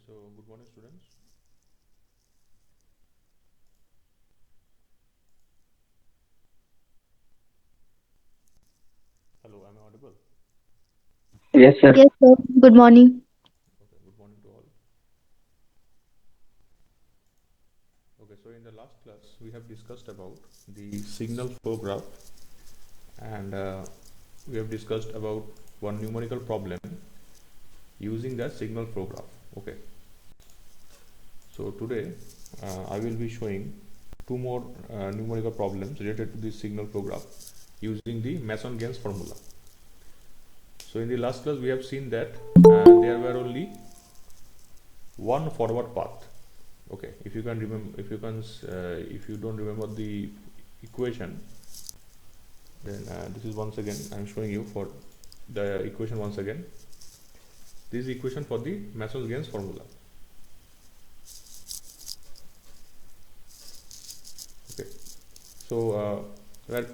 So good morning, students. Hello, am I audible? Yes, sir. Yes, sir. Good morning. Okay, good morning to all. Okay, so in the last class, we have discussed about the signal flow graph, and we have discussed about one numerical problem using that signal flow graph. Okay, so today I will be showing two more numerical problems related to this signal flow graph using the Mason-Gaines formula. So in the last class, we have seen that there were only one forward path. Okay, if you can remember, if you don't remember the equation, then this is once again I'm showing you for the equation once again. This is equation for the Mason-Gaines formula. Okay, so where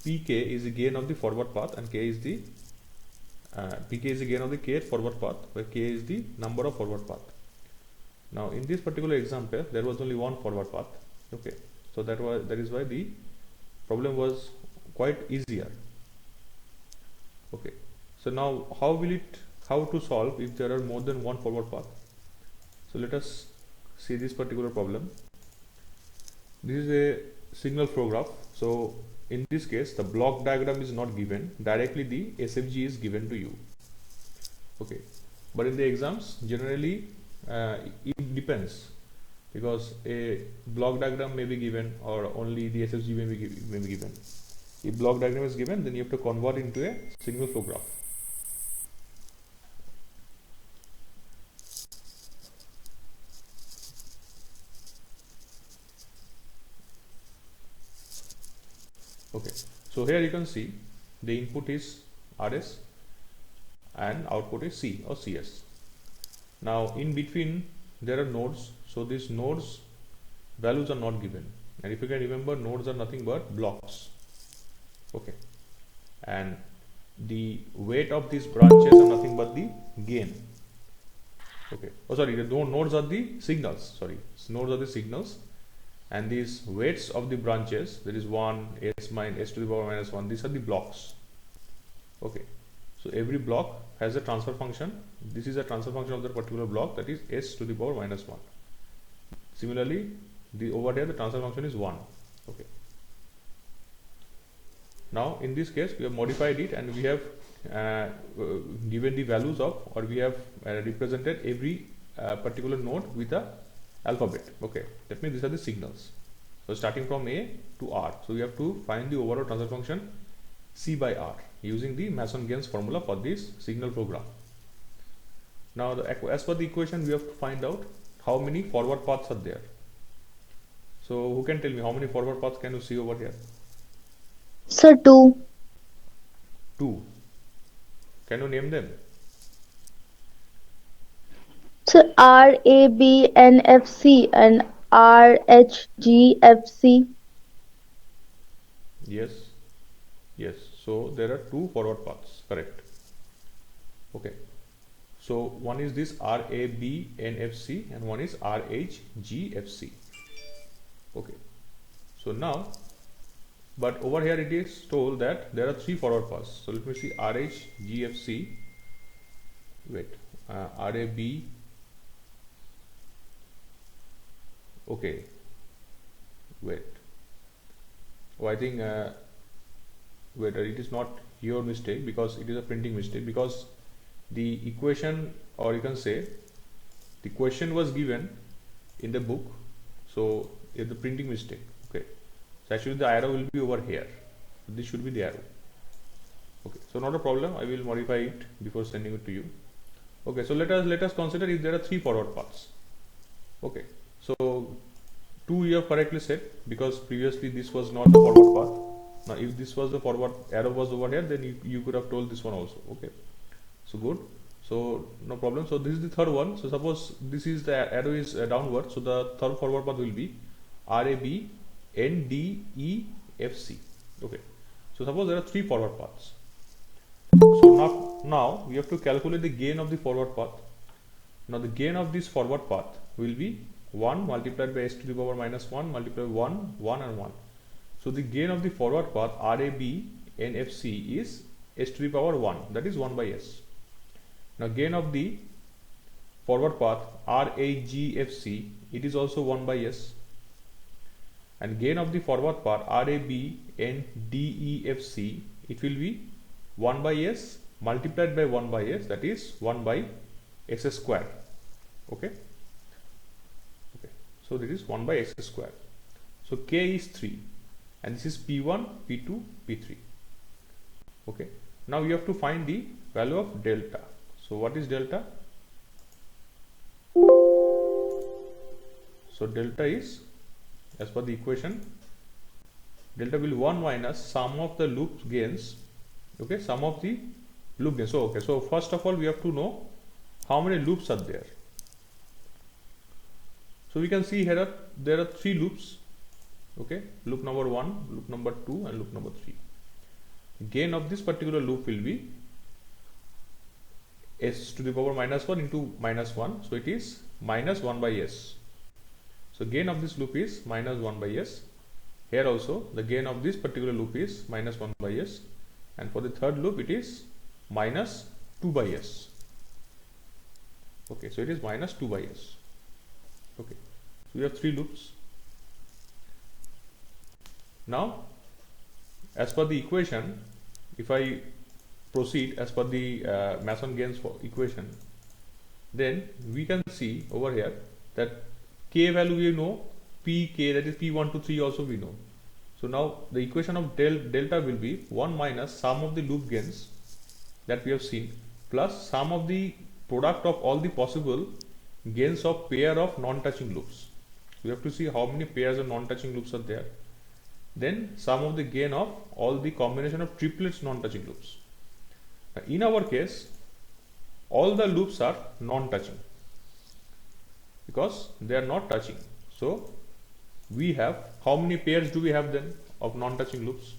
pk is the gain of the forward path and k is the pk is the gain of the kth forward path, where k is the number of forward path. Now in this particular example, there was only one forward path. Okay, so that is why the problem was quite easier. Okay, so now how to solve if there are more than one forward path? So let us see this particular problem. This is a signal flow graph. So in this case, the block diagram is not given directly, the SFG is given to you. Okay, but in the exams generally it depends, because a block diagram may be given or only the SFG may be given. If block diagram is given, then you have to convert into a signal flow graph. Okay, so here you can see the input is RS and output is C or CS. Now in between there are nodes, so these nodes values are not given, and if you can remember, nodes are nothing but blocks. Okay, and the weight of these branches are nothing but the gain. Okay, oh sorry, the nodes are the signals, sorry, nodes are the signals, and these weights of the branches, there is 1, s to the power minus 1, these are the blocks. Okay, so every block has a transfer function. This is a transfer function of the particular block, that is s to the power minus 1. Similarly, over here the transfer function is 1. Okay, now in this case we have modified it, and we have given the values of, or we have represented every particular node with a alphabet. Okay, that means these are the signals. So starting from A to R, so we have to find the overall transfer function C by R using the Mason-Gaines formula for this signal flow graph. Now as per the equation, we have to find out how many forward paths are there. So who can tell me how many forward paths can you see over here? Sir, two. 2. Can you name them? Sir, RABNFC and RHGFC. Yes, yes. So there are 2 forward paths, correct. Okay, so one is this RABNFC and one is RHGFC. Okay, so now, but over here it is told that there are 3 forward paths. So let me see RHGFC. Wait, RAB. Okay, wait. Oh, I think wait, it is not your mistake, because it is a printing mistake, because the equation, or you can say the question was given in the book, so it's the printing mistake. Okay, so actually the arrow will be over here, this should be the arrow. Okay, so not a problem, I will modify it before sending it to you. Okay, so let us consider if there are 3 forward paths. Okay, so 2 you have correctly said, because previously this was not the forward path. Now if this was the forward arrow was over here, then you could have told this one also. Okay, so good, so no problem. So this is the third one. So suppose this is the arrow is downward, so the third forward path will be RABNDEFC. Okay, so suppose there are 3 forward paths. So now we have to calculate the gain of the forward path. Now the gain of this forward path will be 1 multiplied by s to the power minus 1 multiplied by 1, 1 and 1. So the gain of the forward path RAB NFC is s to the power 1, that is 1 by s. Now gain of the forward path RAGFC, it is also 1 by s. And gain of the forward path RABNDEFC, it will be 1 by s multiplied by 1 by s, that is 1 by s square. Okay. So this is 1 by s square. So k is 3 and this is P1, P2, P3. Okay. Now you have to find the value of delta. So what is delta? So delta is, as per the equation, delta will be 1 minus sum of the loop gains. Okay, sum of the loop gains. So okay, so first of all we have to know how many loops are there. So we can see here there are 3 loops. Okay, loop number 1, loop number 2 and loop number 3. Gain of this particular loop will be s to the power minus 1 into minus 1. So it is minus 1 by s. So gain of this loop is minus 1 by s. Here also the gain of this particular loop is minus 1 by s. And for the third loop it is minus 2 by s. Okay, so it is minus 2 by s. Okay, so we have 3 loops. Now as per the equation, if I proceed as per the Mason-Gaines equation, then we can see over here that k value we know, pk, that is p1 to 3 also we know. So now the equation of delta will be 1 minus sum of the loop gains that we have seen plus sum of the product of all the possible gains of pair of non-touching loops. We have to see how many pairs of non-touching loops are there. Then sum of the gain of all the combination of triplets non-touching loops. Now in our case, all the loops are non-touching because they are not touching. So we have, how many pairs do we have then of non-touching loops?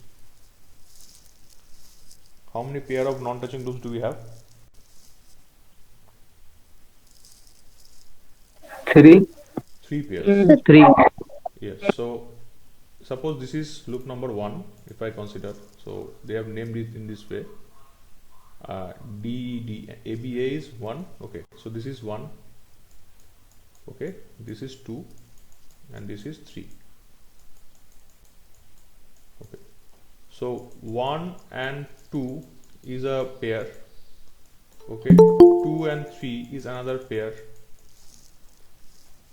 How many pair of non-touching loops do we have? 3. 3 pairs. 3. Yes. So suppose this is loop number 1, if I consider. So they have named it in this way. ABA is 1. Okay. So this is 1. Okay. This is 2. And this is 3. Okay. So 1 and 2 is a pair. Okay. 2 and 3 is another pair.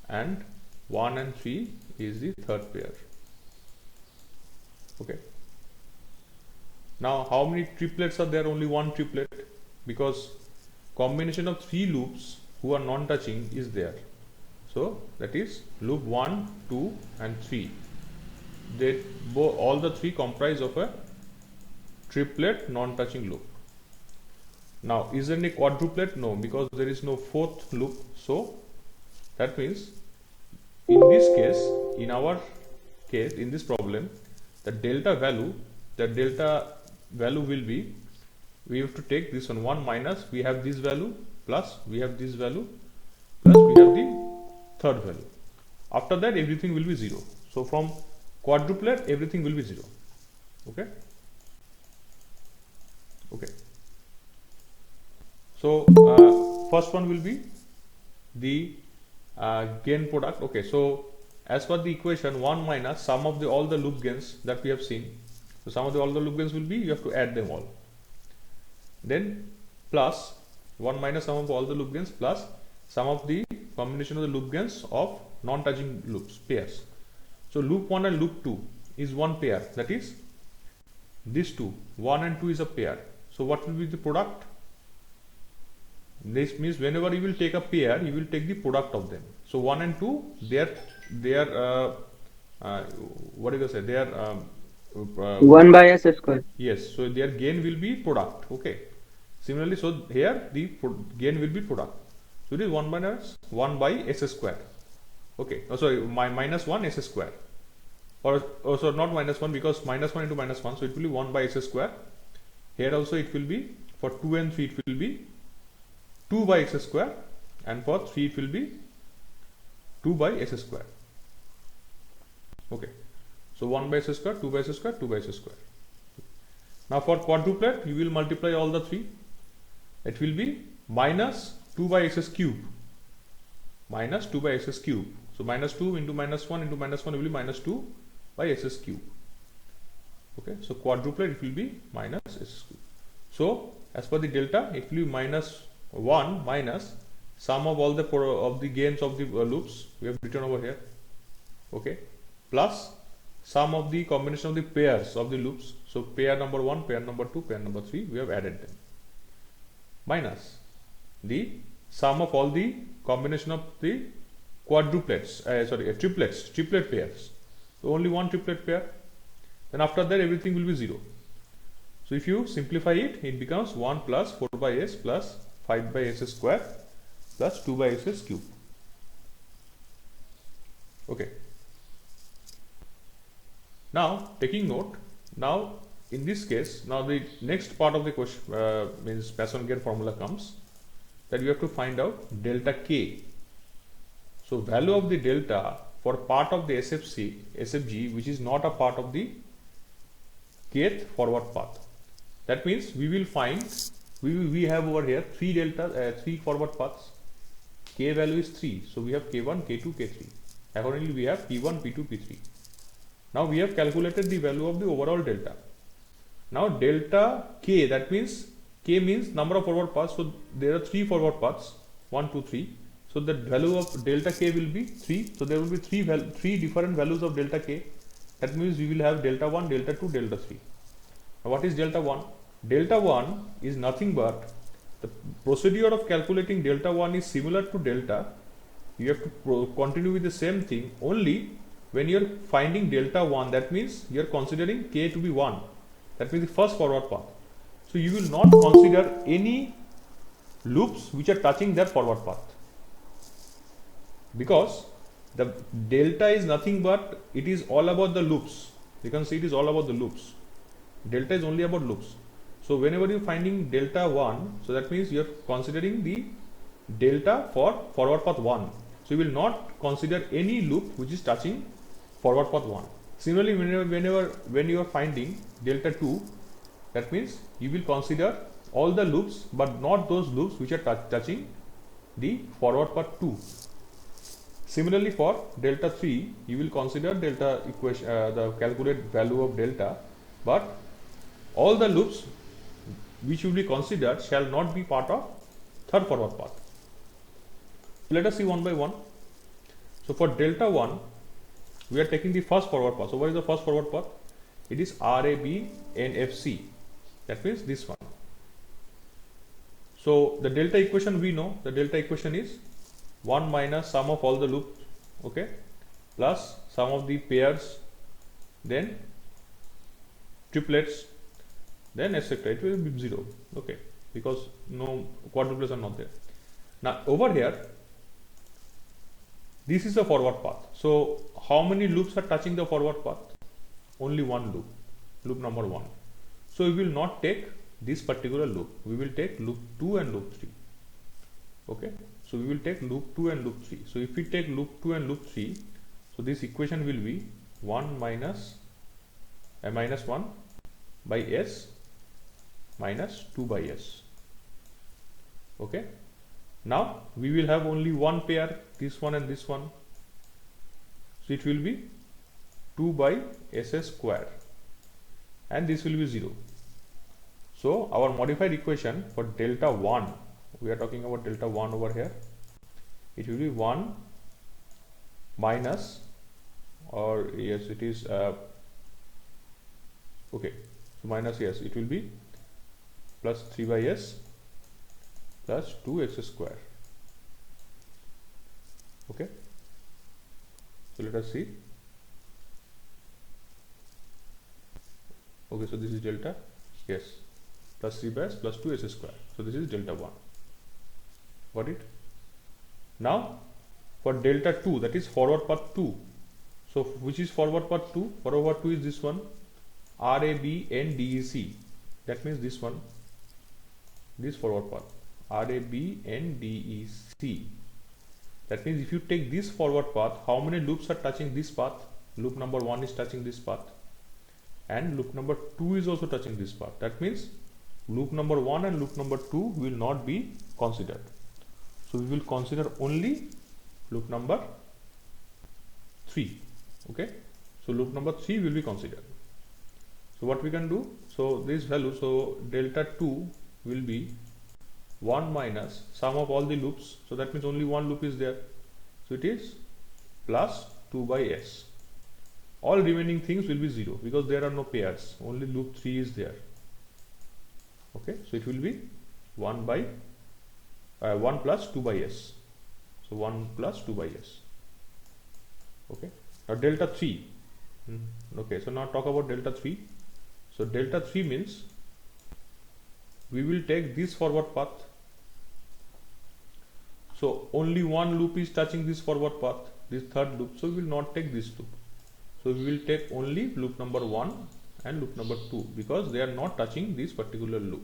And 1 and 3 is the third pair. Okay. Now how many triplets are there? Only one triplet, because combination of 3 loops who are non-touching is there. So that is loop 1, 2 and 3. They all the 3 comprise of a triplet non-touching loop. Now is there any quadruplet? No, because there is no 4th loop. So that means in this case, in our case, in this problem, the delta value will be, we have to take this one minus, we have this value plus we have this value plus we have the third value. After that everything will be 0. So from quadruplet everything will be 0. Okay. Okay. So first one will be the gain product. Okay. So as per the equation, 1 minus sum of all the loop gains that we have seen. So sum of all the loop gains will be, you have to add them all. Then plus 1 minus sum of all the loop gains plus sum of the combination of the loop gains of non-touching loops, pairs. So loop 1 and loop 2 is one pair, that is these two, 1 and 2 is a pair. So what will be the product? This means whenever you will take a pair, you will take the product of them. So 1 and 2, they are what do you say? They are 1 by s square. Yes, so their gain will be product. Okay. Similarly, so here the gain will be product. So it is 1 minus 1 by s square. Okay. Oh, sorry, minus 1 s square. Or so not minus 1, because minus 1 into minus 1, so it will be 1 by s square. Here also it will be, for 2 and 3 it will be 2 by s square, and for 3 it will be 2 by s square. Okay, so 1 by s square, 2 by s square, 2 by s square. Now for quadruplet you will multiply all the 3. It will be minus 2 by s cube, minus 2 by s cube. So minus 2 into minus 1 into minus 1 will be minus 2 by s cube. Okay, so quadruplet it will be minus s cube. So as per the delta it will be minus 1 minus sum of all the gains of the loops we have written over here. Okay, plus sum of the combination of the pairs of the loops. So pair number 1, pair number 2, pair number 3, we have added them, minus the sum of all the combination of the quadruplets, triplet pairs. So only one triplet pair. Then after that everything will be 0. So if you simplify it, it becomes 1 plus 4 by s plus 5 by s square plus 2 by s cube. Okay. Now taking note, now in this case, now the next part of the question means Poisson-Gare formula comes, that you have to find out delta k. So value of the delta for part of the SFG which is not a part of the kth forward path. That means we will find, we have over here 3 forward paths. K value is 3, so we have K1, K2, K3. Accordingly we have P1, P2, P3. Now we have calculated the value of the overall delta. Now delta k, that means k means number of forward paths. So there are 3 forward paths, 1, 2, 3. So the value of delta k will be 3. So there will be 3 different values of delta k. That means we will have delta 1, delta 2, delta 3. Now what is delta 1? Delta 1 is nothing but the procedure of calculating delta 1 is similar to delta. You have to continue with the same thing, only when you are finding delta 1, that means you are considering k to be 1. That means the first forward path. So you will not consider any loops which are touching that forward path, because the delta is nothing but it is all about the loops. You can see it is all about the loops. Delta is only about loops. So whenever you are finding delta 1, so that means you are considering the delta for forward path 1. So you will not consider any loop which is touching forward path 1. Similarly, when you are finding delta 2, that means you will consider all the loops but not those loops which are touching the forward path 2. Similarly, for delta 3, you will consider delta equation, the calculated value of delta, but all the loops which will be considered shall not be part of third forward path. Let us see one by one. So for delta 1, we are taking the first forward path. So what is the first forward path? It is RABNFC. That means this one. So the delta equation we know. The delta equation is 1 minus sum of all the loops, okay, plus sum of the pairs, then triplets, then etc. It will be 0, okay, because no quadruplets are not there. Now over here, this is a forward path. So how many loops are touching the forward path? Only one loop, loop number 1. So we will not take this particular loop. We will take loop 2 and loop 3. Okay. So we will take loop 2 and loop 3. So if we take loop 2 and loop 3, so this equation will be 1 minus 1 by s minus 2 by s. Okay. Now we will have only one pair, this one and this one. So it will be 2 by s square, and this will be 0. So our modified equation for delta 1, we are talking about delta 1 over here, it will be 1 minus, or yes, it is okay, so minus, yes, it will be plus 3 by s plus 2x square. Okay, so let us see. Okay, so this is delta, yes, plus 3 by s plus 2s square. So this is delta 1. Got it? Now for delta 2, that is forward path 2. So which is forward path 2? Forward path 2 is this one, RABNDEC. That means this one, this forward path, RABNDEC. That means if you take this forward path, how many loops are touching this path? Loop number 1 is touching this path, and loop number 2 is also touching this path. That means loop number 1 and loop number 2 will not be considered. So we will consider only loop number 3. Okay, so loop number 3 will be considered. So what we can do, so this value, so delta 2 will be 1 minus sum of all the loops, so that means only one loop is there, so it is plus 2 by s. All remaining things will be 0 because there are no pairs, only loop 3 is there. Okay, so it will be 1 plus 2 by s, so 1 plus 2 by s. Okay, now delta 3. Okay, so now talk about delta 3. So delta 3 means we will take this forward path. So only one loop is touching this forward path, this third loop, so we will not take this loop. So we will take only loop number 1 and loop number 2 because they are not touching this particular loop,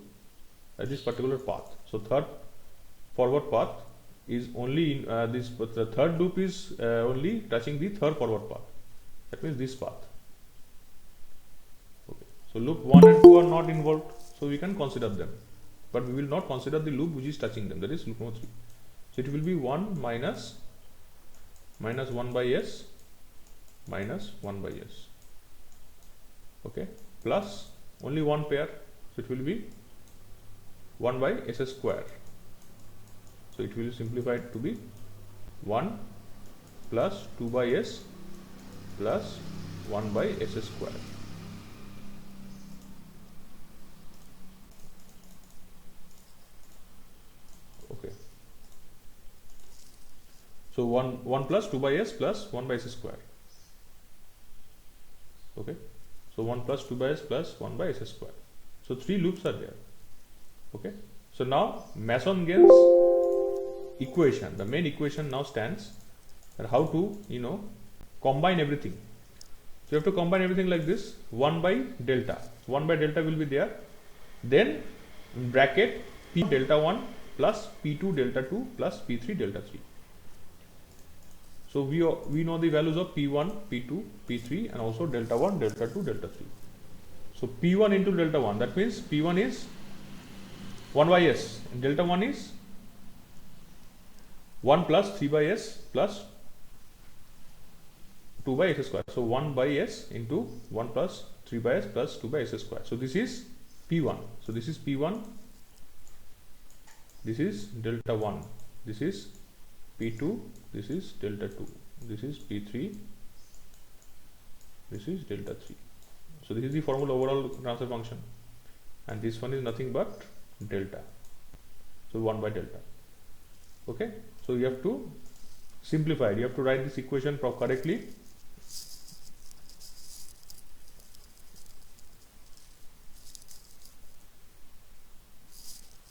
this particular path. So third forward path is only in this, but the third loop is only touching the third forward path. That means this path. Okay. So loop 1 and 2 are not involved, so we can consider them, but we will not consider the loop which is touching them, that is loop number 3. So it will be 1 minus 1 by s minus 1 by s. Okay, plus only one pair, so it will be 1 by s square. So it will be simplified to be 1 plus 2 by s plus 1 by s square. Okay, so 1 plus 2 by s plus 1 by s square. Okay, so 1 plus 2 by s plus 1 by s square. So 3 loops are there. Okay, so now Mason-Gaines equation, the main equation now stands, and how to combine everything. So you have to combine everything like this. 1 by delta will be there, then in bracket p delta 1 plus p2 delta 2 plus p3 delta 3. So we know the values of p1, p2, p3 and also delta 1, delta 2, delta 3. So p1 into delta 1, that means p1 is 1 by s and delta 1 is 1 plus 3 by s plus 2 by s square. So 1 by s into 1 plus 3 by s plus 2 by s square. So this is p1. So this is p1, this is delta 1, this is p2, this is delta 2, this is p3, this is delta 3. So this is the formula overall transfer function, and this one is nothing but delta. So 1 by delta. Okay, so you have to simplify it. You have to write this equation correctly.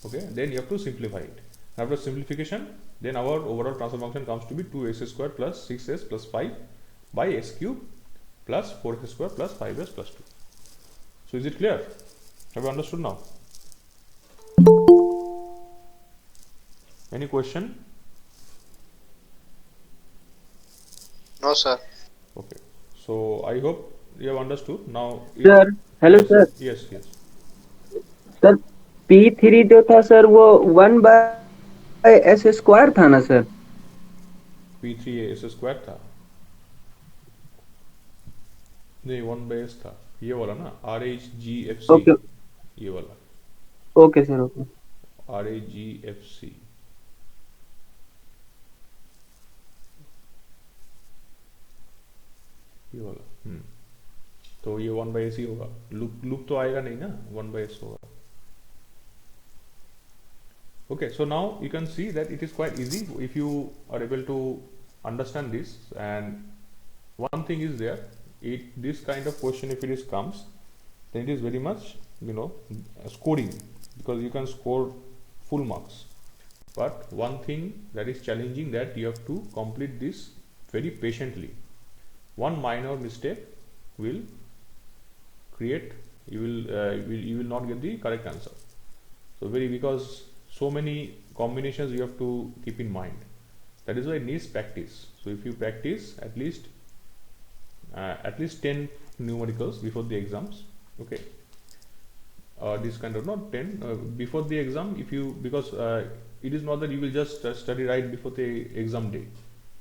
Okay, then you have to simplify it. After simplification, then our overall transfer function comes to be 2s square plus 6s plus 5 by s cube plus 4s square plus 5s plus 2. So is it clear? Have you understood now? Any question? No, sir. Okay, so I hope you have understood now. Sir hello Yes, sir yes, yes. Sir P3 जो था sir वो 1 by s square था ना sir? P3 s square था नहीं, 1 by s था, ये वाला ना, RHGFC. ओके ये वाला ओके सर ओके RAGFC. ये वाला तो ये 1 by s ही होगा. लूप तो आएगा नहीं ना, 1 by s होगा. Okay, so now you can see that it is quite easy if you are able to understand this. And one thing is there, this kind of question, if it is comes, then it is very much scoring, because you can score full marks. But one thing that is challenging, that you have to complete this very patiently. One minor mistake will create, you will not get the correct answer. So because so many combinations you have to keep in mind. That is why it needs practice. So if you practice at least 10 numericals before the exams, okay, this kind of, not 10 before the exam, if you, because it is not that you will just study right before the exam day,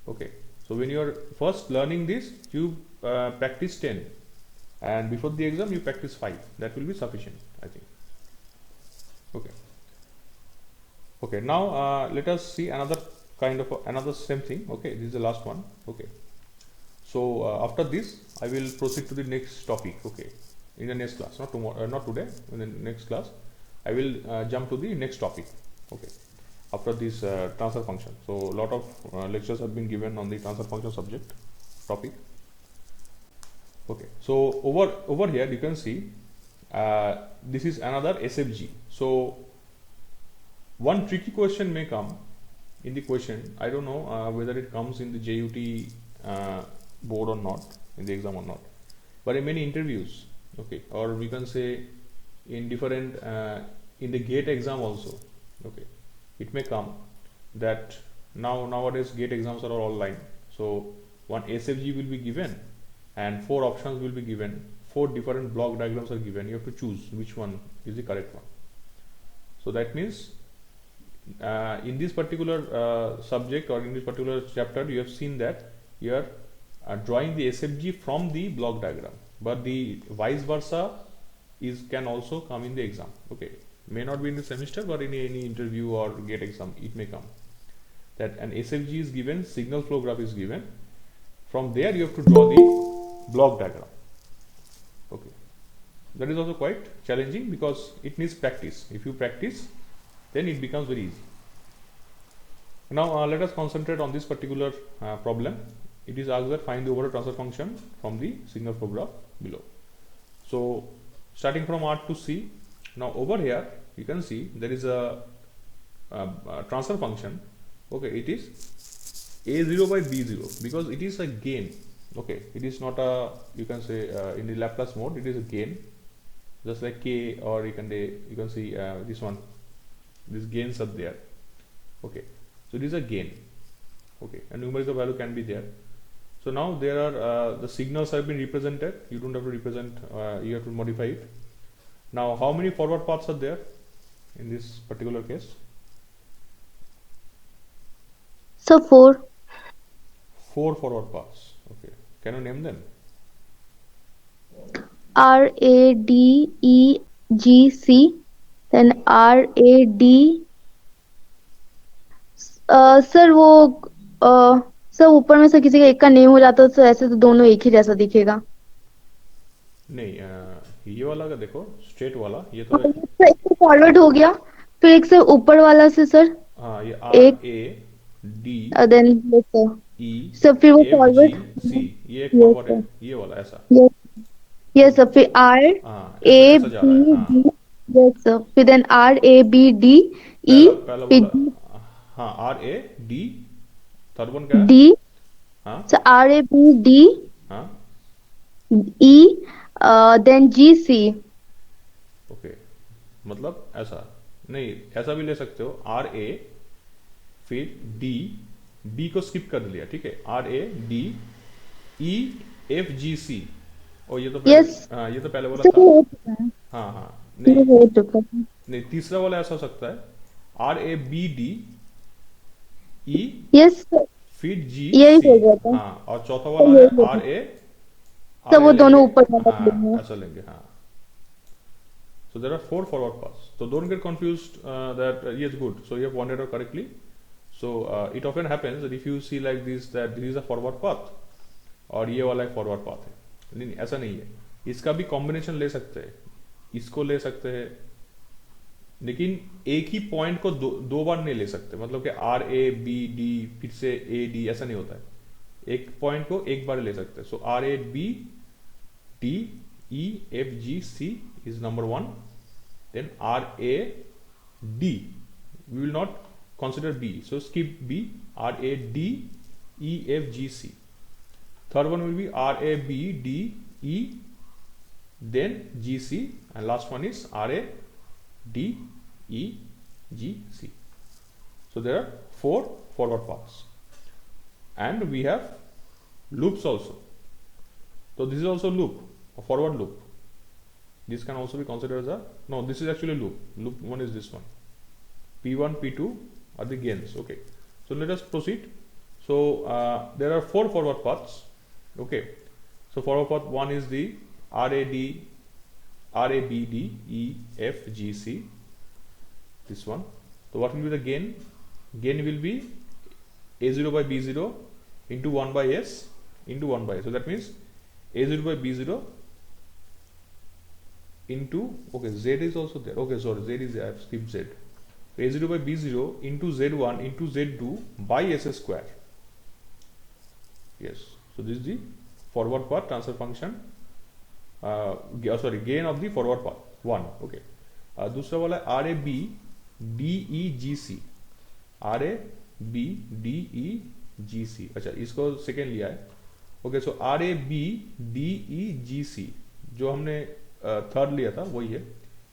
okay. So when you are first learning this, you practice 10, and before the exam you practice 5. That will be sufficient, I think. Okay, now let us see another kind of another same thing. Okay, this is the last one. Okay, so after this I will proceed to the next topic. Okay, in the next class, not tomorrow, not today, in the next class I will jump to the next topic. Okay, after this transfer function. So a lot of lectures have been given on the transfer function subject topic. Okay, so over here you can see this is another SFG. So one tricky question may come in the question. I don't know whether it comes in the JUT board or not, in the exam or not, but in many interviews, okay, or we can say in different in the GATE exam also, okay, it may come that nowadays GATE exams are all online. So one SFG will be given and 4 options will be given, 4 different block diagrams are given. You have to choose which one is the correct one. So that means in this particular subject or in this particular chapter, you have seen that you are drawing the SFG from the block diagram, but the vice versa can also come in the exam. Okay, may not be in the semester, but in any interview or GATE exam it may come that an SFG is given, signal flow graph is given. From there you have to draw the block diagram. Okay, that is also quite challenging because it needs practice. If you practice, then it becomes very easy. Now let us concentrate on this particular problem. It is asked that find the overall transfer function from the signal flow graph below. So starting from R to C, now over here you can see there is a transfer function. Okay, it is A0 by B0 because it is a gain. Okay, it is not a, you can say in the Laplace mode, it is a gain, just like K, or you can see this one, these gains are there. Okay, so this is a gain. Okay, and numerical value can be there. So now there are the signals have been represented. You don't have to represent, you have to modify it. Now how many forward paths are there in this particular case? So 4. 4 forward paths. Okay, can you name them? R A D E G C, then R A D. Sir वो sir ऊपर में से किसी का एक का name हो जाता तो ऐसे तो दोनों एक ही जैसा दिखेगा. नहीं, ये वाला का देखो, स्ट्रेट वाला, ये तो सर एक तो फॉरवर्ड हो गया, फिर एक से ऊपर वाला से सर. हाँ, ये एक R-A-D देन E सर फिर वो फॉरवर्ड. F-G-C, ये एक फॉरवर्ड है, ये वाला ऐसा. यस सर, फिर R हाँ, A ऐसा जा रहा है. हाँ, B D. यस सर, फिर then R A B D E. पहला फिर वाला, हाँ, R-A-D, थर्ड वन क्या है? D. हाँ, sir R A B D हाँ, E then G C. Okay, मतलब ऐसा नहीं, ऐसा भी ले सकते हो, R-A फिर D, B को स्किप कर लिया, ठीक है, R-A-D E-F-G-C. और ये तो पहले, हाँ, ये तो पहले वाला था. हाँ हाँ, नहीं, तीसरा वाला ऐसा हो सकता है, R-A-B-D E यस फिर G यही C. हो गया था. हाँ, और चौथा वाला है R-A, तो वो दोनों ऊपर हाँ, ऐसा लेंगे. हाँ, so there are 4 forward paths, so don't get confused that yes, good, so you have pointed out correctly. So it often happens that if you see like this, that this is a forward path और ये वाला एक forward path है. नहीं, ऐसा नहीं है, इसका भी कॉम्बिनेशन ले सकते हैं, इसको ले सकते हैं, लेकिन एक ही पॉइंट को दो बार नहीं ले सकते. मतलब कि R-A-B-D फिर से A-D ऐसा नहीं होता है, एक पॉइंट को एक बार ले सकते हैं. सो R-A-B-D-E-F-G-C is number 1. Then R-A-D, we will not consider B, so skip B. R-A-D-E-F-G-C. Third one will be R-A-B-D-E then G-C, and last one is R-A-D-E GC. So there are 4 forward paths, and we have loops also. So this is also loop, a forward loop. This can also be considered as a, no, this is actually loop. Loop 1 is this one. P1, P2 are the gains. Okay. So let us proceed. So there are 4 forward paths. Okay. So forward path 1 is the RAD, RABD, E, F, G, C. This one. So what will be the gain? Gain will be A0 by B0 into 1 by S into 1 by S. So that means A0 by B0 into, okay, Z is also there. Okay, sorry, Z is, I have skipped Z. A0 by B0 into Z1 into Z2 by S square. Yes. So this is the forward path transfer function. Gain of the forward path 1. Okay. दूसरा वाला है RAB DEGC. RAB DEGC. अच्छा, इसको second लिया है. Okay, सो RAB DEGC जो हमने third लिया था वही है.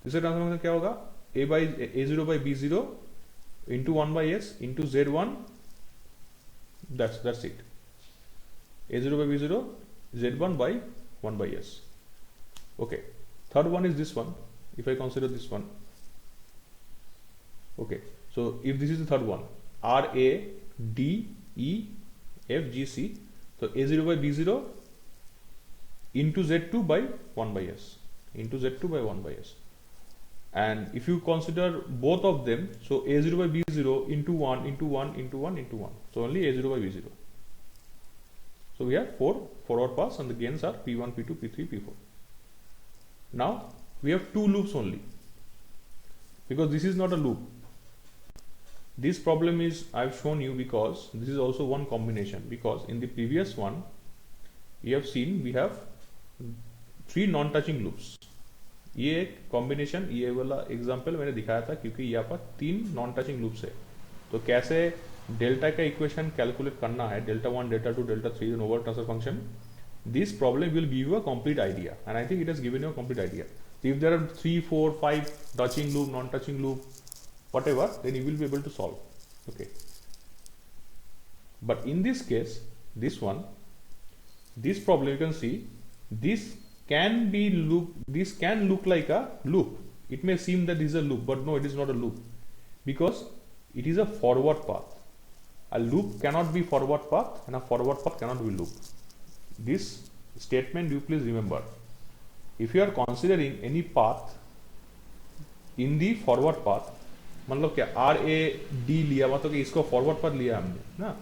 दूसरे ट्रांसफॉर्मेशन क्या होगा? A0 by B0 into 1 by S into Z1. That's it. A0 by B0 Z1 by 1 by S. Okay. Third one is this one. If I consider this one. Okay. So if this is the third one, RADEFGC. So A0 by B0 into Z2 by 1 by S. Into Z2 by 1 by S. And if you consider both of them, so A0 by B0 into 1 into 1 into 1 into 1. So only A0 by B0. So we have 4 forward paths and the gains are P1, P2, P3, P4. Now we have 2 loops only, because this is not a loop. This problem is I have shown you because this is also one combination, because in the previous one we have seen we have 3 non-touching loops. ये एक combination, ये वाला example मैंने दिखाया था क्योंकि यहाँ पर 3 नॉन टचिंग लूप्स है. तो कैसे डेल्टा का इक्वेशन कैलकुलेट करना है, delta 1, delta 2, delta 3 over transfer function, this problem will give you a complete idea, and I think it has given you a complete idea. So if there are 3, 4, 5 touching loop, non-touching loop, whatever, then you will be able to solve. Okay. But in this case, this one, this problem you can see, this can be loop, this can look like a loop. It may seem that this is a loop, but no, it is not a loop, because it is a forward path. A loop cannot be forward path and a forward path cannot be loop. This statement you please remember. If you are considering any path in the forward path, मतलब क्या RAD लिया, मतलब कि इसको forward path लिया हमने ना,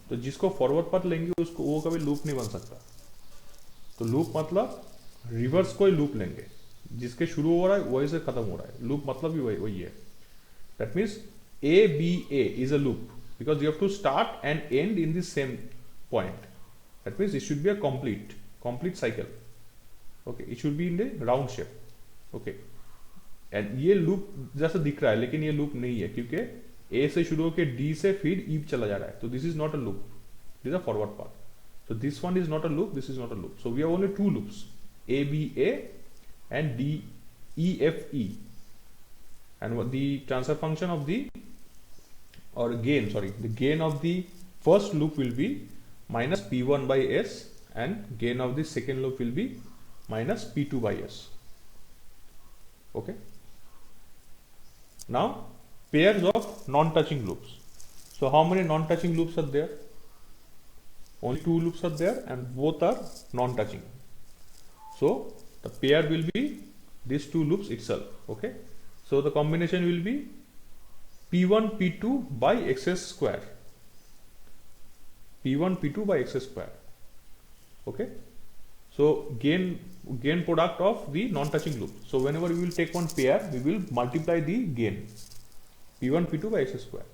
तो जिसको forward path लेंगे उसको वो कभी loop नहीं बन सकता. तो loop मतलब रिवर्स कोई loop लेंगे, जिसके शुरू हो रहा है वही से खत्म हो रहा है. loop मतलब भी वही है. That means ABA is a loop because you have to start and end in the same point. That means it should be a complete cycle. Okay, it should be in the round shape. Okay, and ये loop जैसा दिख रहा है लेकिन ये loop नहीं है क्योंकि A से शुरू होकर D से फिर E चला जा रहा है. तो this is not a loop. This is a forward path. So this one is not a loop. This is not a loop. So we have only 2 loops, ABA and DEFE. And the transfer function of the gain of the first loop will be minus P1 by S, and gain of the second loop will be minus P2 by S. Okay. Now pairs of non-touching loops. So how many non-touching loops are there? Only 2 loops are there and both are non-touching. So the pair will be these 2 loops itself. Okay. So the combination will be P1 P2 by x square. P1 P2 by x square. Okay. So gain product of the non-touching loop. So whenever we will take one pair, we will multiply the gain P1 P2 by x square.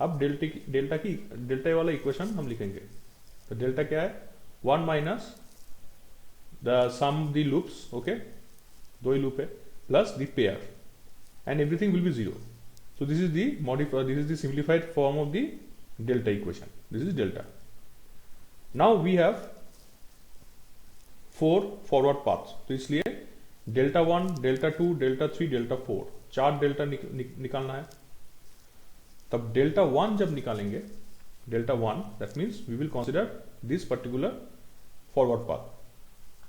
अब delta वाला equation हम लिखेंगे. तो delta क्या है? 1 minus the sum the loops. Okay, 2 he loop है, plus the pair, and everything will be 0. So this is the simplified form of the delta equation. This is delta. Now we have 4 forward paths. तो इसलिए delta 1, delta 2, delta 3, delta 4 4 delta निकालना है, तब delta 1 जब निकालेंगे, delta 1, that means we will consider this particular forward path.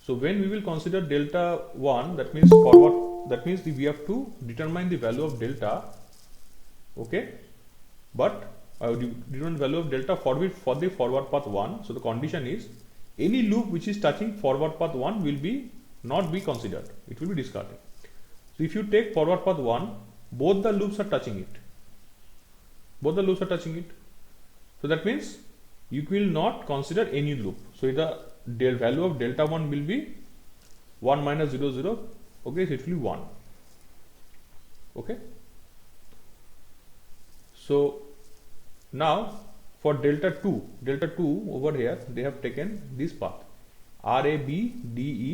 So when we will consider delta 1, that means forward, that means we have to determine the value of delta, okay, but determine value of delta for the forward path 1. So the condition is any loop which is touching forward path 1 will be not be considered, it will be discarded. So if you take forward path 1, both the loops are touching it, both the loops are touching it, so that means you will not consider any loop. So the value of delta 1 will be 1 minus 0 0, okay, so it will be 1, okay. So now for delta 2 over here they have taken this path RAB DE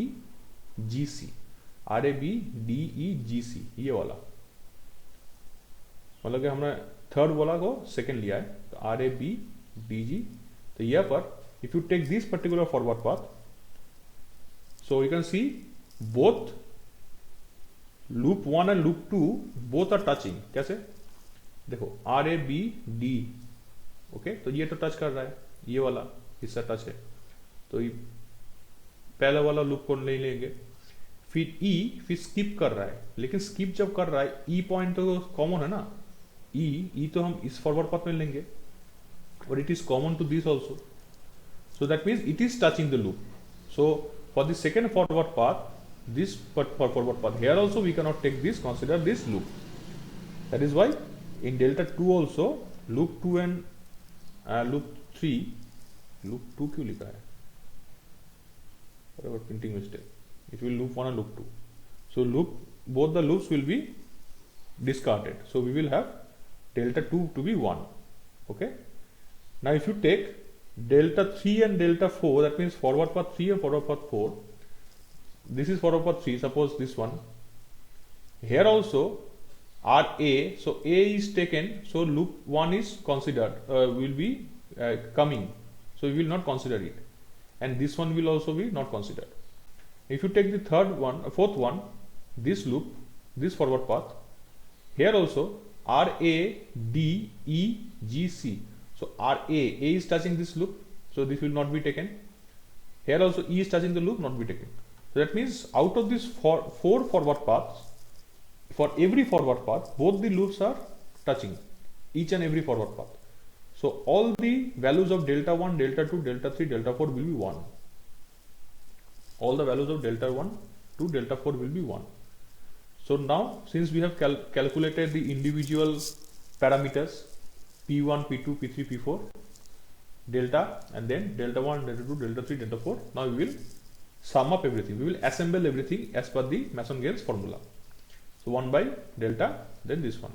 GC, RAB DE GC, ये वाला मतलब कि हमने third वाला को second लिया है, तो RAB DG. तो यहाँ पर if you take this particular forward path, so you can see both loop 1 and loop 2 both are touching. कैसे देखो RABD, ओके, तो ये तो टच कर रहा है, ये वाला हिस्सा टच है, तो ये पहला वाला लूप को नहीं लेंगे. फिर E फिर स्किप कर रहा है, लेकिन स्किप जब कर रहा है E पॉइंट तो कॉमन है ना, E तो हम इस फॉरवर्ड पाथ में लेंगे, और it is common to this also. So that means it is touching the loop. So for the second forward path, this forward path here also we cannot take this, consider this loop. That is why in delta 2 also loop 2 and loop 3, loop 2 क्यों लिखा है, whatever printing mistake, it will loop 1 and loop 2. So both the loops will be discarded. So we will have delta 2 to be 1, okay. Now if you take delta 3 and delta 4, that means forward path 3 and forward path 4, this is forward path 3, suppose this one, here also RA, so A is taken, so loop 1 is considered, will be coming, so we will not consider it, and this one will also be not considered. If you take the fourth one, this loop, this forward path, here also RADEGC, so A is touching this loop, so this will not be taken. Here also E is touching the loop, not be taken. So that means out of these four forward paths, for every forward path, both the loops are touching each and every forward path. So all the values of delta 1, delta 2, delta 3, delta 4 will be 1. All the values of delta 1 to delta 4 will be 1. So now since we have calculated the individual parameters P1, P2, P3, P4, delta, and then delta 1, delta 2, delta 3, delta 4. Now we will sum up everything. We will assemble everything as per the Mason-Gaines formula. So 1 by delta, then this one.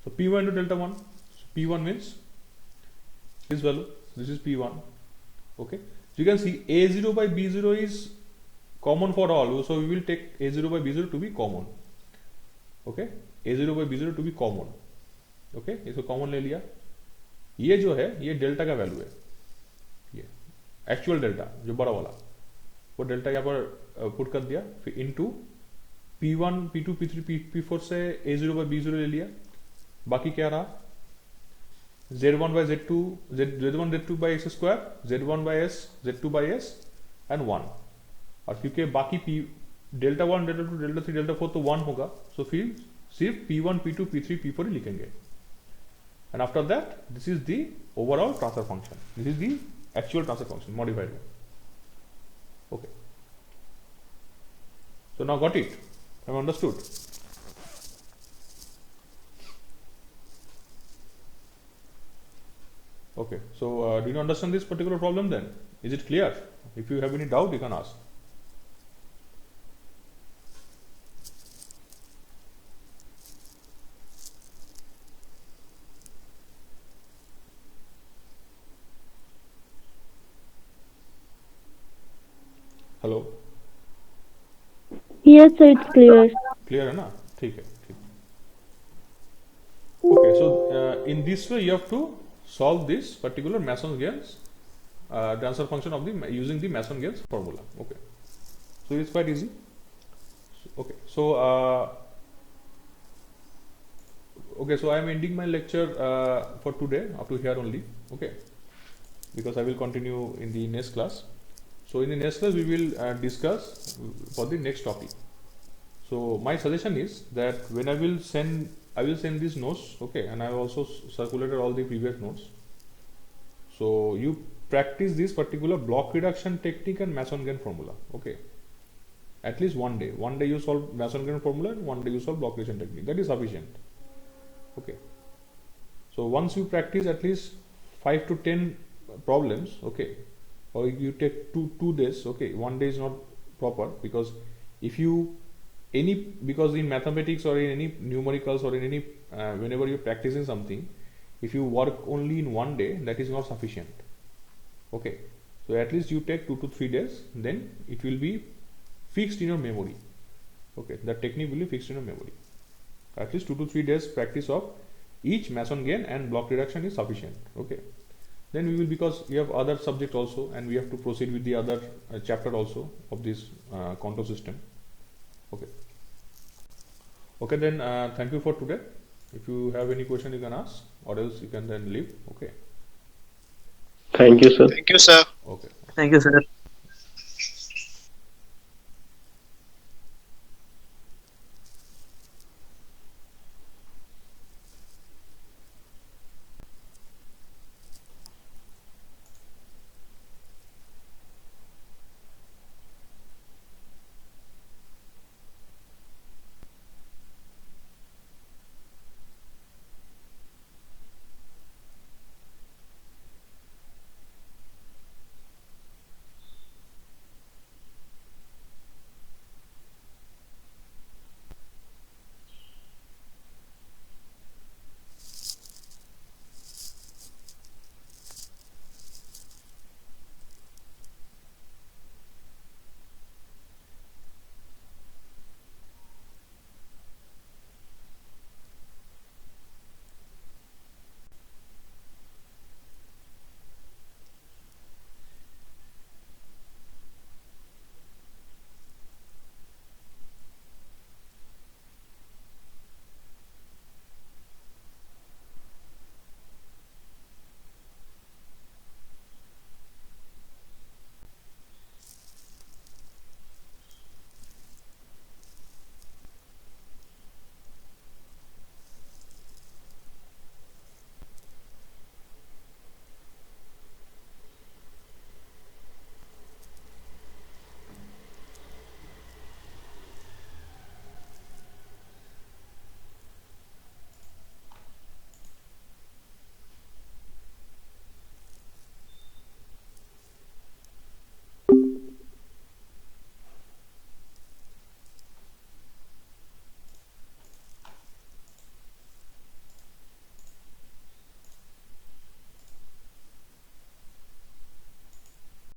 So P1 into delta 1. So P1 means this value. This is P1. Okay. So you can see A0 by B0 is common for all. So we will take A0 by B0 to be common. Okay. A0 by B0 to be common. Okay. इसको common ले लिया. ये जो है ये delta का value है, ये एक्चुअल डेल्टा जो बड़ा वाला, वो डेल्टा यहाँ पर पुट कर दिया, फिर into P1, P2, P3, P4 से A0 by B0 ले लिया, बाकी क्या रहा Z1 by Z2, Z1 Z2 by x square, Z1 by S, Z2 by S and 1, और क्योंकि बाकी डेल्टा 1, डेल्टा 2, डेल्टा 3, डेल्टा 4 तो 1 होगा, सो फिर सिर्फ P1, P2, P3, P4 ही लिखेंगे. And after that, this is the overall transfer function. This is the actual transfer function, modified one. Okay. So now got it? Have understood? Okay. So do you understand this particular problem then? Is it clear? If you have any doubt, you can ask. Hello, Yes, sir, it's clear. Clear है ना? ठीक है, ठीक. Okay, so in this way you have to solve this particular Mason-Gaines transfer function of the using the Mason-Gaines formula. Okay, so it's quite easy. Okay, so okay, so I am ending my lecture for today up to here only. Okay, because I will continue in the next class. So in the next class we will discuss for the next topic. So my suggestion is that when I will send these notes, okay, and I have also circulated all the previous notes. So you practice this particular block reduction technique and Mason-Gain formula, okay. At least one day. One day you solve Mason-Gain formula and one day you solve block reduction technique. That is sufficient. Okay. So once you practice at least 5 to 10 problems, okay, or you take two days, okay, one day is not proper, because if you because in mathematics or in any numericals or in any whenever you're practicing something, if you work only in one day, that is not sufficient. Okay, so at least you take 2 to 3 days, then it will be fixed in your memory. Okay, that technique will be fixed in your memory. At least 2 to 3 days practice of each Mason-Gain and block reduction is sufficient. Okay, then we will, because we have other subject also and we have to proceed with the other chapter also of this contour system. Okay. Okay, then thank you for today. If you have any question, you can ask, or else you can then leave. Okay. Thank you, sir. Thank you, sir. Okay. Thank you, sir.